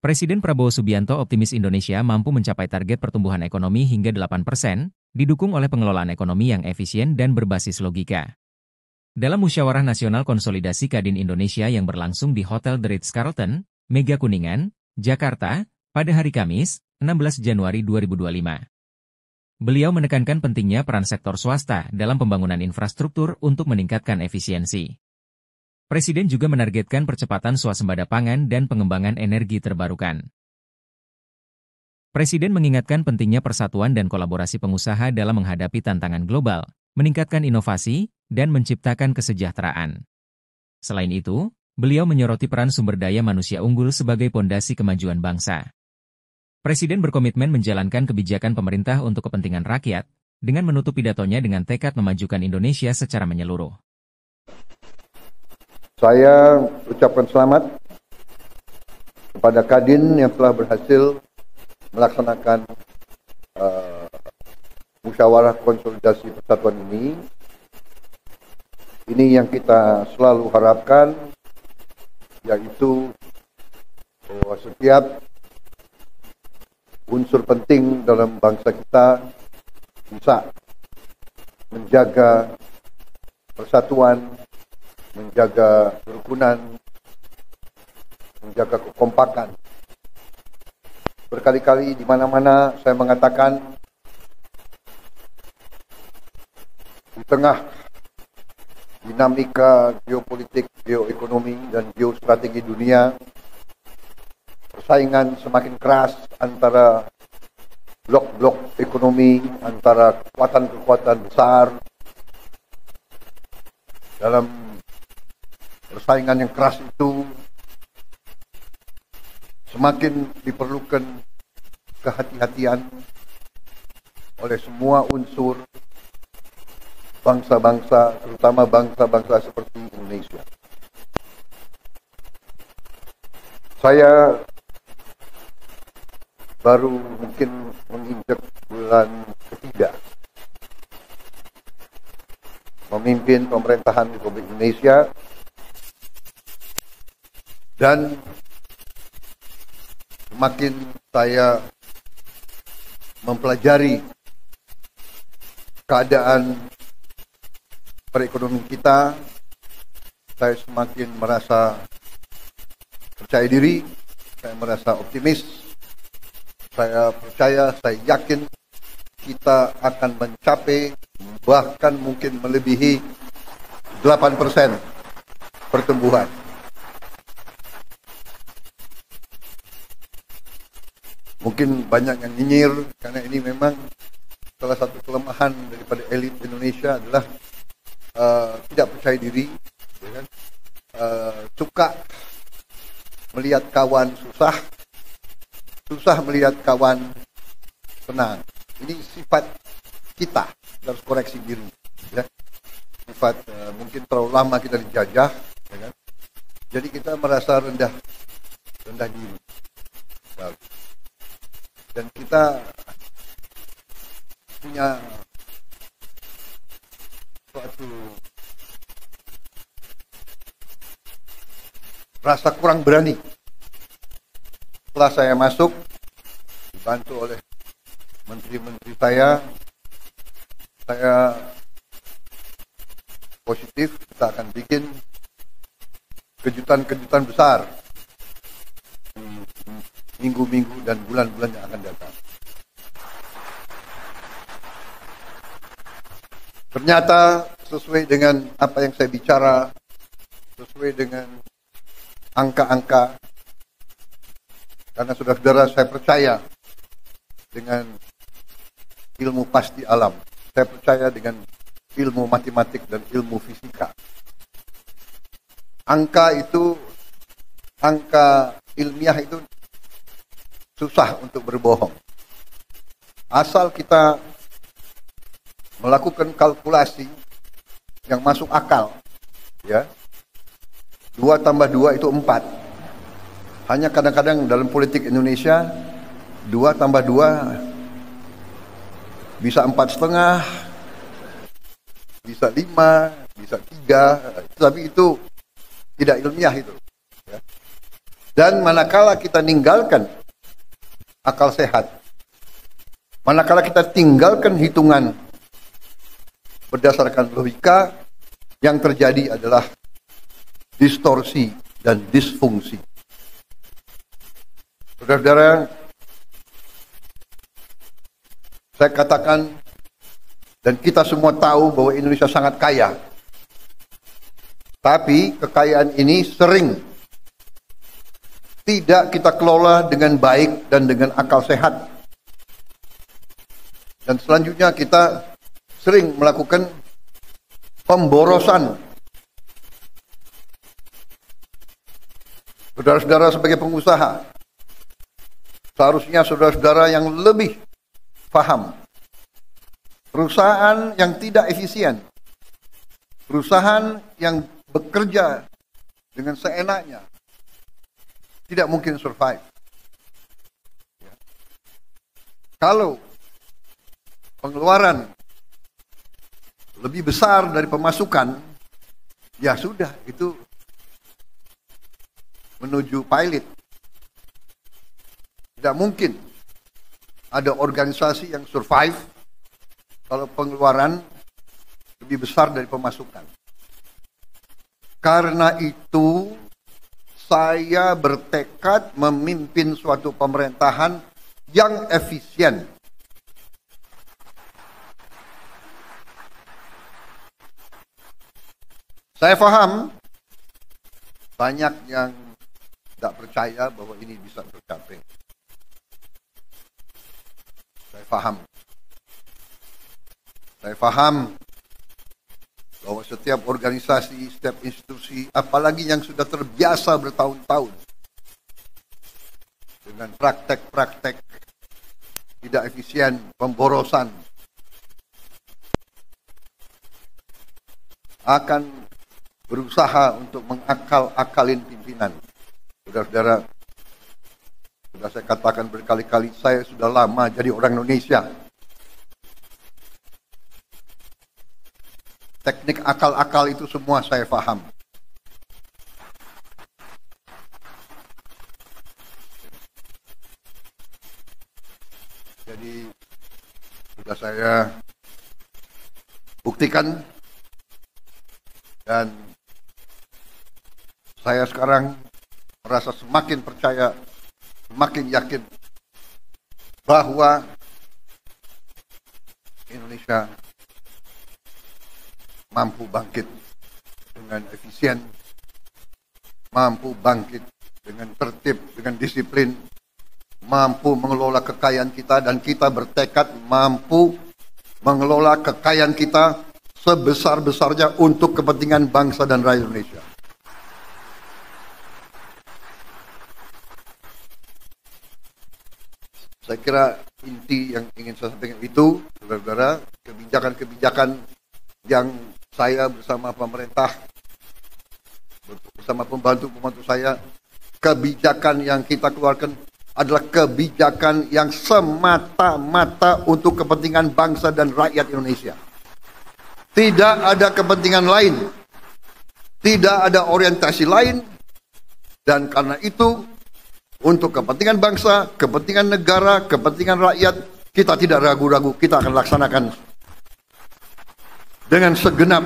Presiden Prabowo Subianto optimis Indonesia mampu mencapai target pertumbuhan ekonomi hingga 8%, didukung oleh pengelolaan ekonomi yang efisien dan berbasis logika. Dalam Musyawarah Nasional Konsolidasi Kadin Indonesia yang berlangsung di Hotel The Ritz-Carlton, Mega Kuningan, Jakarta, pada hari Kamis, 16 Januari 2025. Beliau menekankan pentingnya peran sektor swasta dalam pembangunan infrastruktur untuk meningkatkan efisiensi. Presiden juga menargetkan percepatan swasembada pangan dan pengembangan energi terbarukan. Presiden mengingatkan pentingnya persatuan dan kolaborasi pengusaha dalam menghadapi tantangan global, meningkatkan inovasi, dan menciptakan kesejahteraan. Selain itu, beliau menyoroti peran sumber daya manusia unggul sebagai pondasi kemajuan bangsa. Presiden berkomitmen menjalankan kebijakan pemerintah untuk kepentingan rakyat, dengan menutup pidatonya dengan tekad memajukan Indonesia secara menyeluruh. Saya ucapkan selamat kepada Kadin yang telah berhasil melaksanakan musyawarah konsolidasi persatuan ini. Ini yang kita selalu harapkan, yaitu bahwa setiap unsur penting dalam bangsa kita bisa menjaga persatuan, menjaga kerukunan, menjaga kekompakan. Berkali-kali di mana-mana saya mengatakan, di tengah dinamika geopolitik, geoekonomi, dan geostrategi dunia, persaingan semakin keras antara blok-blok ekonomi, antara kekuatan-kekuatan besar. Dalam persaingan yang keras itu, semakin diperlukan kehati-hatian oleh semua unsur bangsa-bangsa, terutama bangsa-bangsa seperti Indonesia. Saya baru mungkin menginjak bulan ketiga memimpin pemerintahan Republik Indonesia, dan semakin saya mempelajari keadaan perekonomian kita, saya semakin merasa percaya diri, saya merasa optimis, saya percaya, saya yakin kita akan mencapai, bahkan mungkin melebihi 8% pertumbuhan. Mungkin banyak yang nyinyir, karena ini memang salah satu kelemahan daripada elit Indonesia adalah tidak percaya diri, ya kan? Suka melihat kawan susah, susah melihat kawan senang. Ini sifat kita, harus koreksi diri, ya. Sifat mungkin terlalu lama kita dijajah, ya kan? Jadi kita merasa rendah diri, dan kita punya suatu rasa kurang berani. Setelah saya masuk, dibantu oleh menteri-menteri saya positif, kita akan bikin kejutan-kejutan besar minggu-minggu dan bulan-bulan yang akan datang. Ternyata sesuai dengan apa yang saya bicara, sesuai dengan angka-angka, karena saudara-saudara, saya percaya dengan ilmu pasti alam, saya percaya dengan ilmu matematik dan ilmu fisika. Angka ilmiah itu susah untuk berbohong. Asal kita melakukan kalkulasi yang masuk akal, ya. 2 tambah 2 itu 4. Hanya kadang-kadang dalam politik Indonesia 2 tambah 2 bisa 4,5, bisa 5, bisa 3, tapi itu tidak ilmiah itu, ya. Dan manakala kita ninggalkan akal sehat, manakala kita tinggalkan hitungan berdasarkan logika, yang terjadi adalah distorsi dan disfungsi. Saudara-saudara, saya katakan dan kita semua tahu bahwa Indonesia sangat kaya. Tapi kekayaan ini sering tidak kita kelola dengan baik dan dengan akal sehat. Dan selanjutnya kita sering melakukan pemborosan. Saudara-saudara sebagai pengusaha, seharusnya saudara-saudara yang lebih paham. Perusahaan yang tidak efisien, perusahaan yang bekerja dengan seenaknya, tidak mungkin survive. Kalau pengeluaran lebih besar dari pemasukan, ya sudah, itu menuju pilot. Tidak mungkin ada organisasi yang survive kalau pengeluaran lebih besar dari pemasukan. Karena itu, saya bertekad memimpin suatu pemerintahan yang efisien. Saya paham banyak yang tidak percaya bahwa ini bisa tercapai. Saya paham bahwa setiap organisasi, setiap institusi, apalagi yang sudah terbiasa bertahun-tahun dengan praktek-praktek tidak efisien, pemborosan, akan berusaha untuk mengakal-akalin pimpinan. Saudara-saudara, sudah saya katakan berkali-kali, saya sudah lama jadi orang Indonesia. Teknik akal-akal itu semua saya paham. Jadi sudah saya buktikan, dan saya sekarang merasa semakin percaya, semakin yakin bahwa Indonesia mampu bangkit dengan efisien, mampu bangkit dengan tertib, dengan disiplin, mampu mengelola kekayaan kita, dan kita bertekad mampu mengelola kekayaan kita sebesar-besarnya untuk kepentingan bangsa dan rakyat Indonesia. Saya kira inti yang ingin saya sampaikan itu, saudara-saudara, kebijakan-kebijakan yang saya bersama pemerintah, bersama pembantu-pembantu saya, kebijakan yang kita keluarkan adalah kebijakan yang semata-mata untuk kepentingan bangsa dan rakyat Indonesia. Tidak ada kepentingan lain, tidak ada orientasi lain, dan karena itu, untuk kepentingan bangsa, kepentingan negara, kepentingan rakyat, kita tidak ragu-ragu, kita akan laksanakan dengan segenap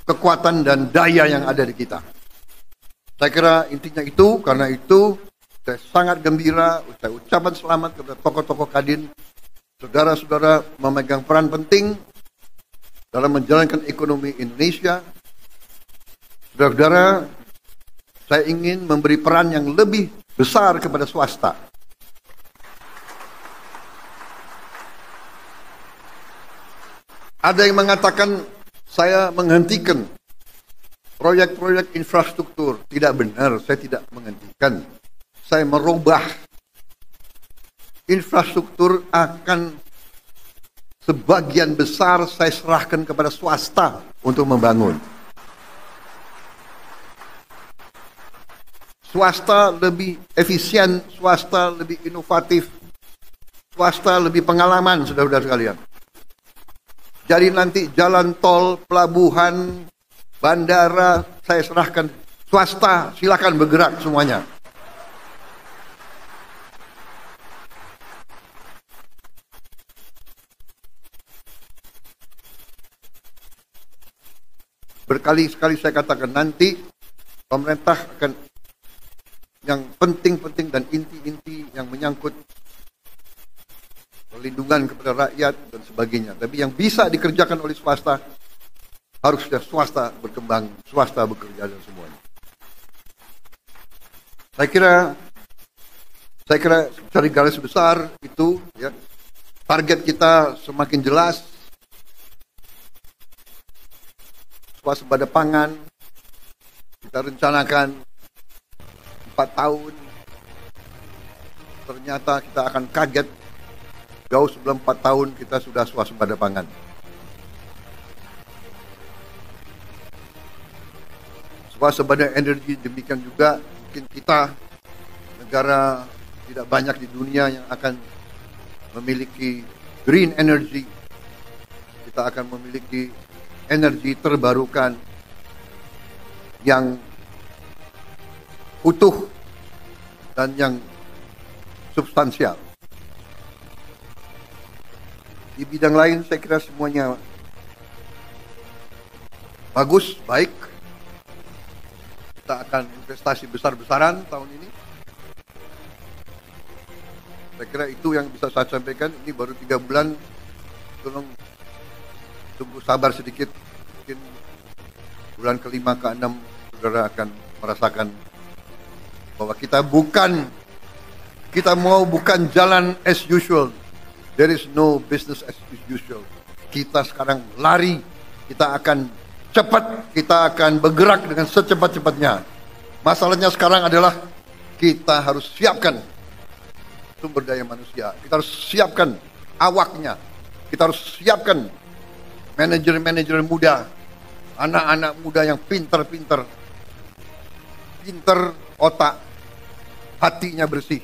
kekuatan dan daya yang ada di kita. Saya kira intinya itu, karena itu saya sangat gembira, saya ucapkan selamat kepada tokoh-tokoh Kadin, saudara-saudara memegang peran penting dalam menjalankan ekonomi Indonesia. Saudara-saudara, saya ingin memberi peran yang lebih besar kepada swasta. Ada yang mengatakan saya menghentikan proyek-proyek infrastruktur. Tidak benar, saya tidak menghentikan. Saya merubah. Infrastruktur akan sebagian besar saya serahkan kepada swasta untuk membangun. Swasta lebih efisien, swasta lebih inovatif, swasta lebih pengalaman, saudara-saudara sekalian. Jadi nanti jalan tol, pelabuhan, bandara, saya serahkan swasta, silakan bergerak semuanya. Berkali-kali saya katakan nanti pemerintah akan yang penting-penting dan inti-inti yang menyangkut perlindungan kepada rakyat dan sebagainya. Tapi yang bisa dikerjakan oleh swasta, harusnya swasta berkembang, swasta bekerja dan semuanya. Saya kira dari garis besar itu, ya, target kita semakin jelas. Swasembada pangan kita rencanakan 4 tahun. Ternyata kita akan kaget jauh sebelum 4 tahun kita sudah swasembada pangan. Swasembada energi demikian juga, mungkin kita negara tidak banyak di dunia yang akan memiliki green energy. Kita akan memiliki energi terbarukan yang utuh dan yang substansial. Di bidang lain saya kira semuanya bagus, baik. Kita akan investasi besar-besaran tahun ini. Saya kira itu yang bisa saya sampaikan. Ini baru 3 bulan. Tolong tunggu sabar sedikit. Mungkin bulan ke-5 ke-6 saudara akan merasakan bahwa kita mau bukan jalan as usual. There is no business as usual. Kita sekarang lari, kita akan cepat, kita akan bergerak dengan secepat-cepatnya. Masalahnya sekarang adalah kita harus siapkan sumber daya manusia. Kita harus siapkan awaknya. Kita harus siapkan manajer-manajer muda, anak-anak muda yang pinter otak, hatinya bersih.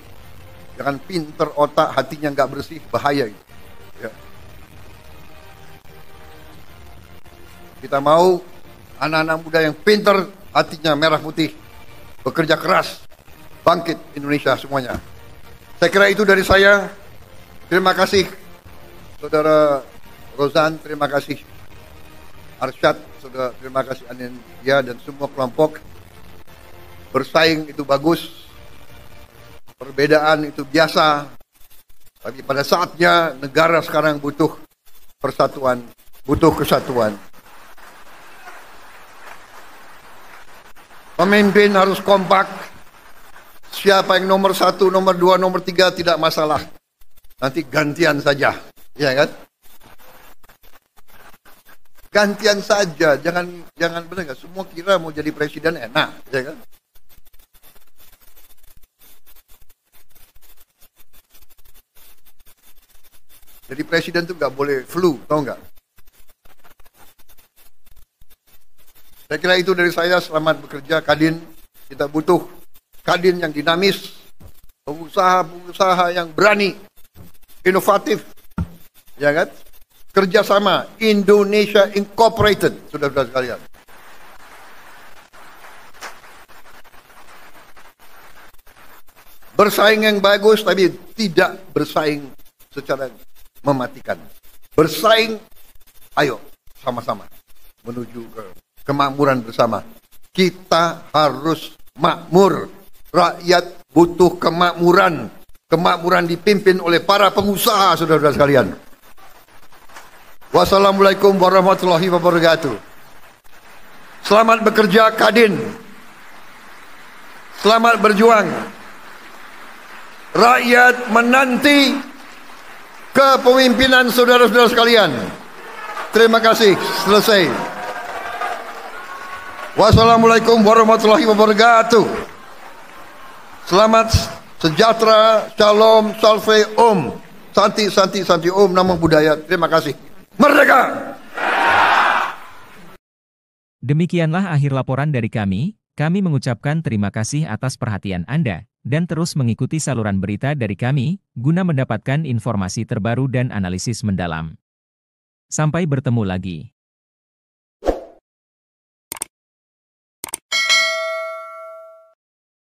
Jangan pinter otak, hatinya nggak bersih, bahaya itu. Ya. Kita mau anak-anak muda yang pinter, hatinya merah putih, bekerja keras, bangkit Indonesia semuanya. Saya kira itu dari saya. Terima kasih Saudara Rozan, terima kasih Arsyad, Saudara, terima kasih Anindya dan semua kelompok. Bersaing itu bagus. Perbedaan itu biasa, tapi pada saatnya negara sekarang butuh persatuan, butuh kesatuan. Pemimpin harus kompak. Siapa yang nomor 1, nomor 2, nomor 3 tidak masalah. Nanti gantian saja, ya kan? Gantian saja, jangan benar nggak? Semua kira mau jadi presiden enak, ya kan? Jadi presiden itu nggak boleh flu, tahu nggak? Saya kira itu dari saya. Selamat bekerja Kadin. Kita butuh Kadin yang dinamis, pengusaha-pengusaha yang berani, inovatif, ya kan? Kerjasama Indonesia Incorporated, saudara-saudara sekalian. Bersaing yang bagus, tapi tidak bersaing secara mematikan. Bersaing, ayo sama-sama menuju ke kemakmuran bersama. Kita harus makmur. Rakyat butuh kemakmuran. Kemakmuran dipimpin oleh para pengusaha, saudara-saudara sekalian. Wassalamualaikum warahmatullahi wabarakatuh. Selamat bekerja Kadin. Selamat berjuang. Rakyat menanti kepemimpinan saudara-saudara sekalian. Terima kasih. Selesai. Wassalamualaikum warahmatullahi wabarakatuh. Selamat sejahtera, shalom, salve, om. Santi, santi, santi, om, namo buddhaya. Terima kasih. Merdeka! Demikianlah akhir laporan dari kami. Kami mengucapkan terima kasih atas perhatian Anda, dan terus mengikuti saluran berita dari kami, guna mendapatkan informasi terbaru dan analisis mendalam. Sampai bertemu lagi.